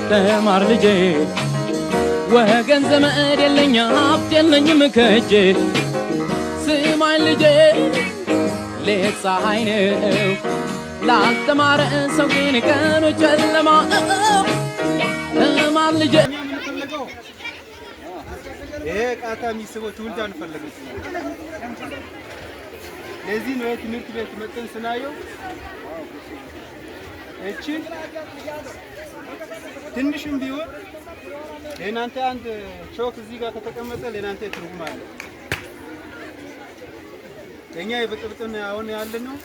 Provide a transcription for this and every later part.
ተማር ልጄ ወገን ዘመድ የለኝ ሀብት የለኝም ከእጄ ስማኝ ልጄ ሌት ፀሐይ ነው ላልተማረ ሰው ግን ቀኑ ጨለማ ተማር ልጄ ይሄ ቃታ የሚስበው ትውልድ አንፈልግም። ለዚህ ነው ትምህርት ቤት መጥተን ስናየው እቺ ትንሽም ቢሆን ለእናንተ አንድ ቾክ እዚህ ጋር ከተቀመጠ ለእናንተ ትርጉም አለ። እኛ የበጥብጥን አሁን ያለነው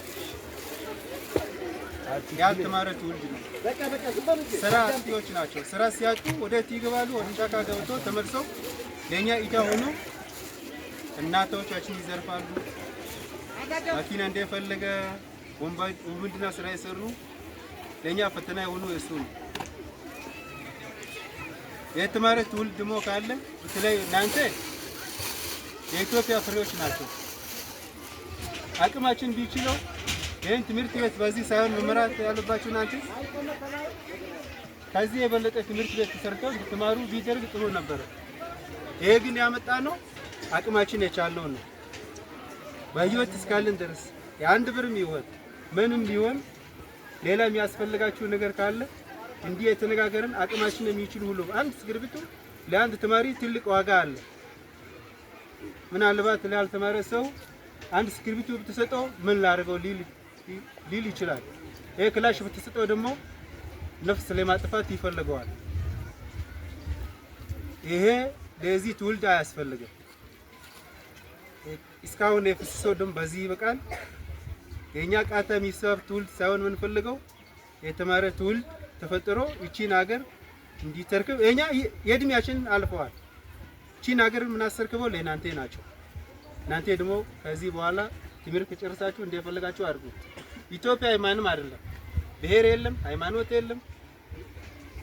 ያልተማረ ትውልድ ነው። ስራ አጥቶች ናቸው። ስራ ሲያጡ ወደ ይገባሉ። ወደ ጫካ ገብተው ተመልሰው ለኛ ኢዳ ሆኖ እናቶቻችን ይዘርፋሉ። ማኪና እንደፈለገ ወንብድና ስራ ይሰሩ። ለኛ ፈተና የሆኑ እሱ ነው። የተማረ ትውልድ ደግሞ ካለ በተለይ እናንተ የኢትዮጵያ ፍሬዎች ናቸው። አቅማችን ቢችለው ይሄን ትምህርት ቤት በዚህ ሳይሆን መመራት ያለባችሁ እናንተ ከዚህ የበለጠ ትምህርት ቤት ተሰርተው ተማሩ ቢደርግ ጥሩ ነበር። ይሄ ግን ያመጣ ነው አቅማችን የቻለው ነው። በህይወት እስካለን ድረስ የአንድ ብርም ይወት ምንም ቢሆን ሌላ የሚያስፈልጋችሁ ነገር ካለ እንዲህ የተነጋገርን አቅማችን የሚችል ሁሉ አንድ እስክርቢቶ ለአንድ ተማሪ ትልቅ ዋጋ አለ። ምናልባት ላልተማረ ሰው አንድ እስክርቢቶ ብትሰጠው ምን ላድርገው ሊል ይችላል። ይሄ ክላሽ ብትሰጠው ደግሞ ነፍስ ለማጥፋት ይፈልገዋል። ይሄ ለዚህ ትውልድ አያስፈልግም። እስካሁን የፈሰሰው ደም በዚህ ይበቃል። የኛ ቃታ የሚሰብ ትውልድ ሳይሆን ምን ፈልገው የተማረ ትውልድ ተፈጥሮ እቺን ሀገር እንዲተርክብ እኛ የእድሜያችን አልፈዋል። እቺን ሀገር ምን አሰርክበው ለእናንተ ናቸው። እናንተ ደግሞ ከዚህ በኋላ ትምህርት ከጨረሳችሁ እንደፈለጋችሁ አድርጉ። ኢትዮጵያ የማንም አይደለም። ብሔር የለም፣ ሃይማኖት የለም።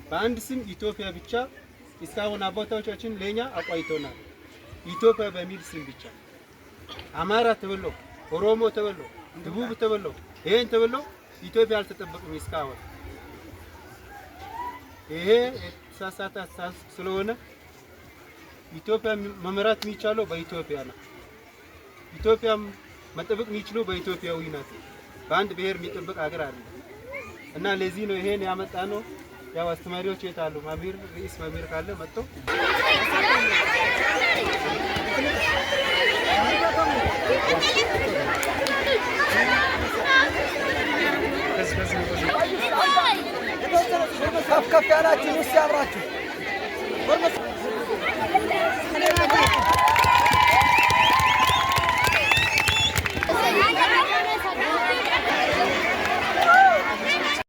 በአንድ ስም ኢትዮጵያ ብቻ እስካሁን አባቶቻችን ለኛ አቋይቶናል። ኢትዮጵያ በሚል ስም ብቻ አማራ ተብሎ ኦሮሞ ተብሎ ደቡብ ተብሎ ይሄን ተብሎ ኢትዮጵያ አልተጠበቅም እስካሁን። ይሄ የተሳሳተ ስለሆነ ኢትዮጵያ መመራት የሚቻለው በኢትዮጵያ ነው። ኢትዮጵያ መጠበቅ የሚችለው በኢትዮጵያዊ ናት። በአንድ ብሔር የሚጠበቅ ሀገር አይደለም። እና ለዚህ ነው ይሄን ያመጣ ነው። ያው አስተማሪዎች የታሉ ማሚር ርዕስ ማሚር ካለ መጥቶ ከፍ ያላችሁ ውስጥ ያብራችሁ